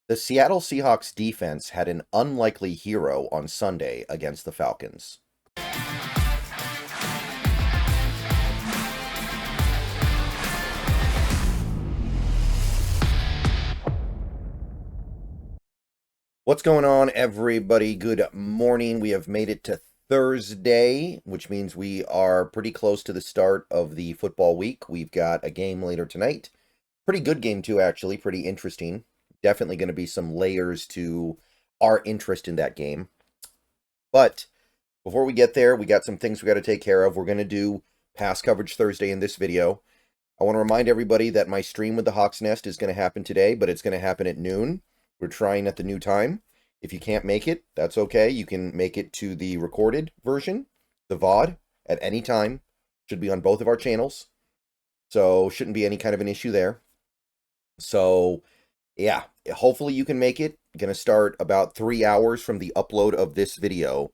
The Seattle Seahawks defense had an unlikely hero on Sunday against the Falcons. What's going on, everybody? Good morning. We have made it to Thursday, which means we are pretty close to the start of the football week. We've got a game later tonight. Pretty good game, too, actually. Pretty interesting. Definitely going to be some layers to our interest in that game. But before we get there, we got some things we got to take care of. We're going to do pass coverage Thursday in this video. I want to remind everybody that my stream with the Hawks Nest is going to happen today, but it's going to happen at noon. We're trying at the new time. If you can't make it, that's okay. You can make it to the recorded version, the VOD, at any time. Should be on both of our channels. So shouldn't be any kind of an issue there. So yeah, hopefully you can make it. Going to start about 3 hours from the upload of this video.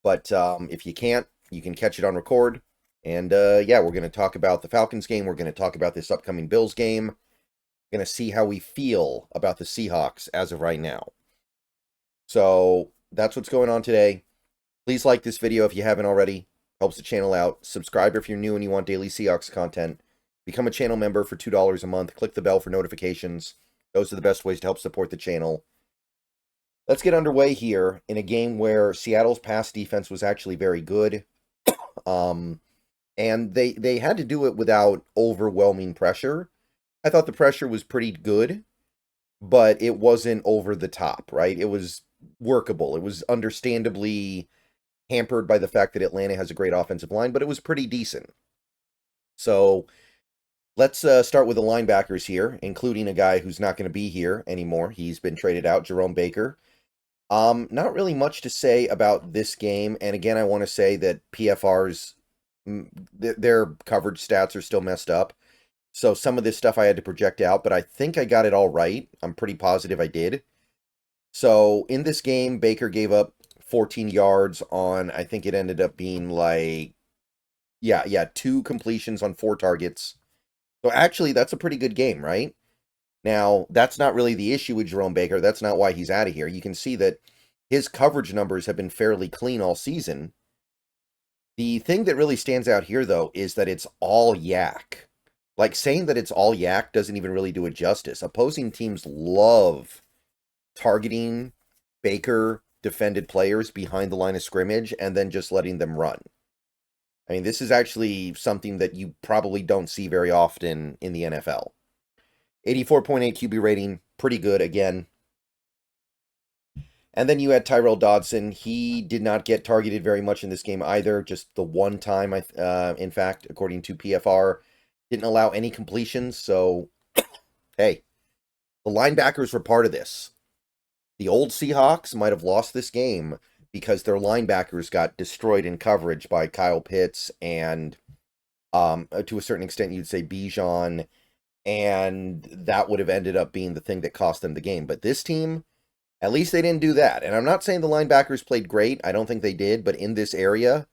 But if you can't, you can catch it on record. And yeah, we're going to talk about the Falcons game. We're going to talk about this upcoming Bills game. Going to see how we feel about the Seahawks as of right now. So that's what's going on today. Please like this video if you haven't already. Helps the channel out. Subscribe if you're new and you want daily Seahawks content. Become a channel member for $2 a month. Click the bell for notifications. Those are the best ways to help support the channel. Let's get underway here in a game where Seattle's pass defense was actually very good. And they had to do it without overwhelming pressure. I thought the pressure was pretty good, but it wasn't over the top, right? It was workable. It was understandably hampered by the fact that Atlanta has a great offensive line, but it was pretty decent. So let's start with the linebackers here, including a guy who's not going to be here anymore. He's been traded out, Jerome Baker. Not really much to say about this game. And again, I want to say that PFR's, their coverage stats are still messed up. So some of this stuff I had to project out, but I think I got it all right. I'm pretty positive I did. So in this game, Baker gave up 14 yards on, I think it ended up being like, yeah, 2 completions on 4 targets. So actually, that's a pretty good game, right? Now, that's not really the issue with Jerome Baker. That's not why he's out of here. You can see that his coverage numbers have been fairly clean all season. The thing that really stands out here, though, is that it's all yak. Like, saying that it's all yak doesn't even really do it justice. Opposing teams love targeting Baker defended players behind the line of scrimmage and then just letting them run. I mean, this is actually something that you probably don't see very often in the NFL. 84.8 QB rating, pretty good again. And then you had Tyrell Dodson. He did not get targeted very much in this game either, just the one time, in fact, according to PFR. Didn't allow any completions, so, hey, the linebackers were part of this. The old Seahawks might have lost this game because their linebackers got destroyed in coverage by Kyle Pitts and, to a certain extent, you'd say Bijan, and that would have ended up being the thing that cost them the game. But this team, at least they didn't do that. And I'm not saying the linebackers played great. I don't think they did. But in this area,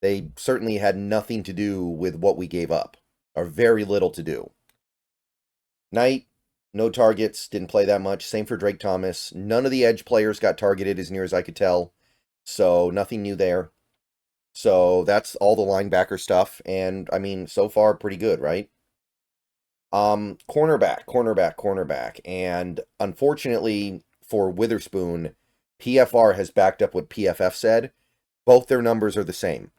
they certainly had nothing to do with what we gave up, or very little to do. Knight, no targets, didn't play that much. Same for Drake Thomas. None of the edge players got targeted as near as I could tell. So nothing new there. So that's all the linebacker stuff. And I mean, so far, pretty good, right? Cornerback. And unfortunately for Witherspoon, PFR has backed up what PFF said. Both their numbers are the same.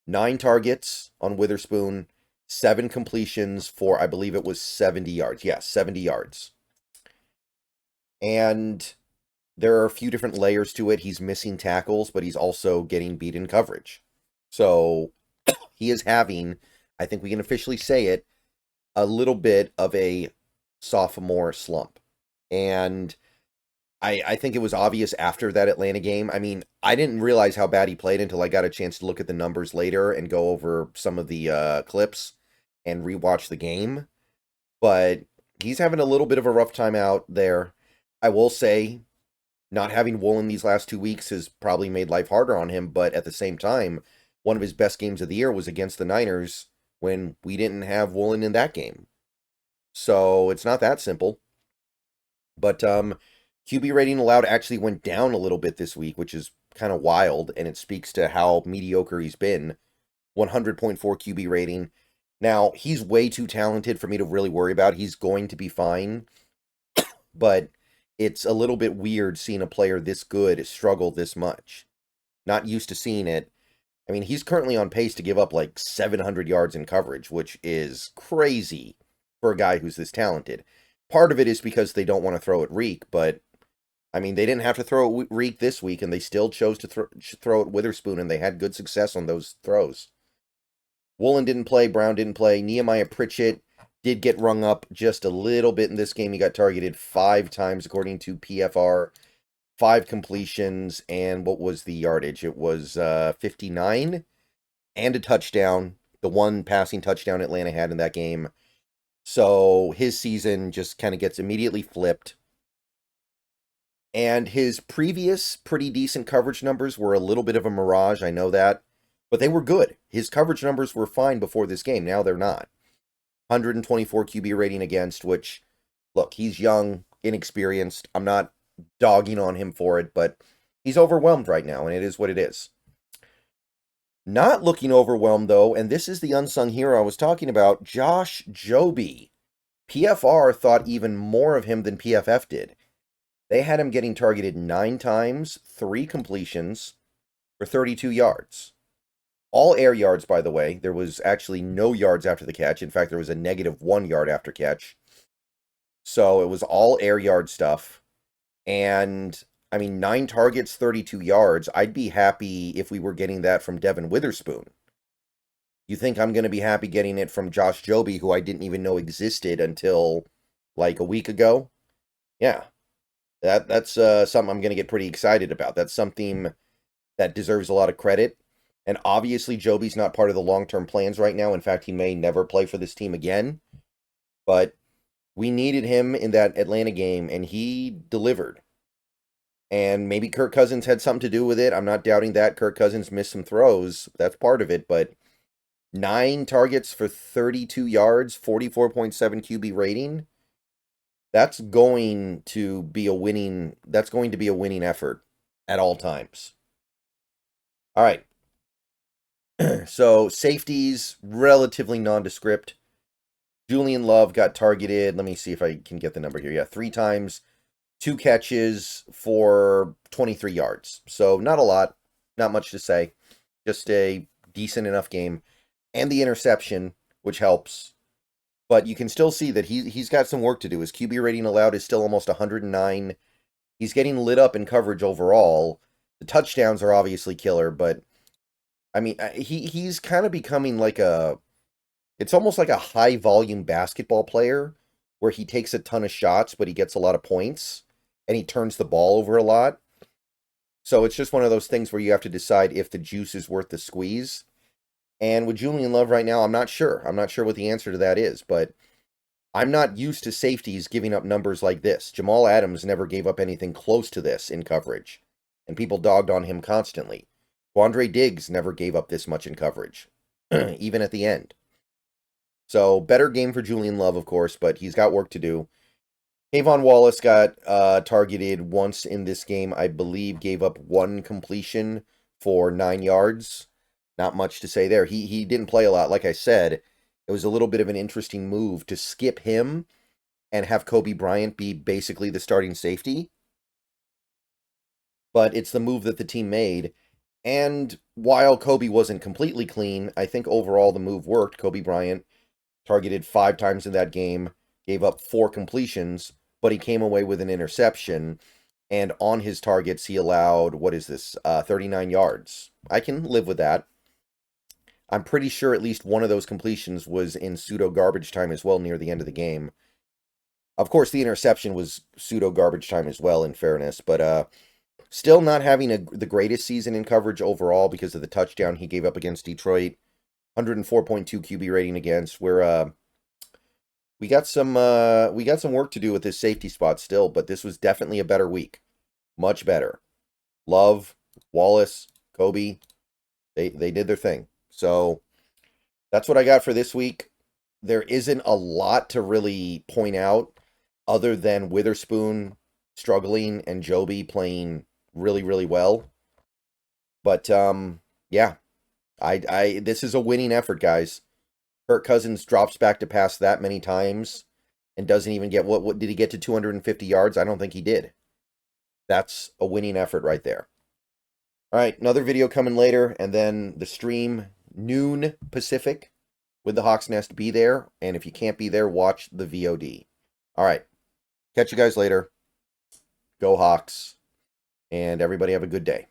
9 targets on Witherspoon, 7 completions for, I believe it was 70 yards. Yeah, 70 yards. And there are a few different layers to it. He's missing tackles, but he's also getting beat in coverage. So he is having, I think we can officially say it, a little bit of a sophomore slump. And I think it was obvious after that Atlanta game. I mean, I didn't realize how bad he played until I got a chance to look at the numbers later and go over some of the clips and rewatch the game. But he's having a little bit of a rough time out there. I will say, not having Woolen these last 2 weeks has probably made life harder on him. But at the same time, one of his best games of the year was against the Niners when we didn't have Woolen in that game. So it's not that simple. But QB rating allowed actually went down a little bit this week, which is kind of wild, and it speaks to how mediocre he's been. 100.4 QB rating. Now, he's way too talented for me to really worry about. He's going to be fine, but it's a little bit weird seeing a player this good struggle this much. Not used to seeing it. I mean, he's currently on pace to give up like 700 yards in coverage, which is crazy for a guy who's this talented. Part of it is because they don't want to throw at Reek, but I mean, they didn't have to throw at Reek this week, and they still chose to throw at Witherspoon, and they had good success on those throws. Woolen didn't play, Brown didn't play. Nehemiah Pritchett did get rung up just a little bit in this game. He got targeted 5 times according to PFR, 5 completions, and what was the yardage? It was 59 and a touchdown, the one passing touchdown Atlanta had in that game. So his season just kind of gets immediately flipped. And his previous pretty decent coverage numbers were a little bit of a mirage, I know that. But they were good. His coverage numbers were fine before this game. Now they're not. 124 QB rating against, which, look, he's young, inexperienced. I'm not dogging on him for it, but he's overwhelmed right now, and it is what it is. Not looking overwhelmed, though, and this is the unsung hero I was talking about, Josh Jobe. PFR thought even more of him than PFF did. They had him getting targeted 9 times, 3 completions for 32 yards. All air yards, by the way. There was actually no yards after the catch. In fact, there was a -1 yard after catch. So it was all air yard stuff. And, I mean, 9 targets, 32 yards. I'd be happy if we were getting that from Devin Witherspoon. You think I'm going to be happy getting it from Josh Jobe, who I didn't even know existed until, like, a week ago? Yeah. That's something I'm going to get pretty excited about. That's something that deserves a lot of credit. And obviously, Joby's not part of the long-term plans right now. In fact, he may never play for this team again. But we needed him in that Atlanta game, and he delivered. And maybe Kirk Cousins had something to do with it. I'm not doubting that. Kirk Cousins missed some throws. That's part of it. But 9 targets for 32 yards, 44.7 QB rating. That's going to be a winning effort at all times. All right. So, safeties, relatively nondescript. Julian Love got targeted. Let me see if I can get the number here. Yeah, 3 times, 2 catches for 23 yards. So, not a lot. Not much to say. Just a decent enough game. And the interception, which helps. But you can still see that he's got some work to do. His QB rating allowed is still almost 109. He's getting lit up in coverage overall. The touchdowns are obviously killer, but I mean, he's kind of becoming like it's almost like a high volume basketball player where he takes a ton of shots, but he gets a lot of points and he turns the ball over a lot. So it's just one of those things where you have to decide if the juice is worth the squeeze. And with Julian Love right now, I'm not sure. I'm not sure what the answer to that is, but I'm not used to safeties giving up numbers like this. Jamal Adams never gave up anything close to this in coverage, and people dogged on him constantly. Quandre Diggs never gave up this much in coverage, even at the end. So, better game for Julian Love, of course, but he's got work to do. Kayvon Wallace got targeted once in this game, I believe, gave up 1 completion for 9 yards. Not much to say there. He didn't play a lot. Like I said, it was a little bit of an interesting move to skip him and have Kobe Bryant be basically the starting safety. But it's the move that the team made. And while Kobe wasn't completely clean, I think overall the move worked. Kobe Bryant targeted 5 times in that game, gave up 4 completions, but he came away with an interception. And on his targets, he allowed, 39 yards. I can live with that. I'm pretty sure at least one of those completions was in pseudo garbage time as well near the end of the game. Of course, the interception was pseudo garbage time as well, in fairness, but still not having the greatest season in coverage overall because of the touchdown he gave up against Detroit. 104.2 QB rating against. Where we got some work to do with this safety spot still, but this was definitely a better week. Much better. Love, Wallace, Kobe, they did their thing. So that's what I got for this week. There isn't a lot to really point out. other than Witherspoon struggling and Jobe playing really, really well. But yeah, I this is a winning effort, guys. Kirk Cousins drops back to pass that many times and doesn't even get what did he get to 250 yards? I don't think he did. That's a winning effort right there. All right, another video coming later, and then the stream noon Pacific with the Hawk's Nest. Be there, and if you can't be there, watch the VOD. All right, catch you guys later. Go Hawks, and everybody have a good day.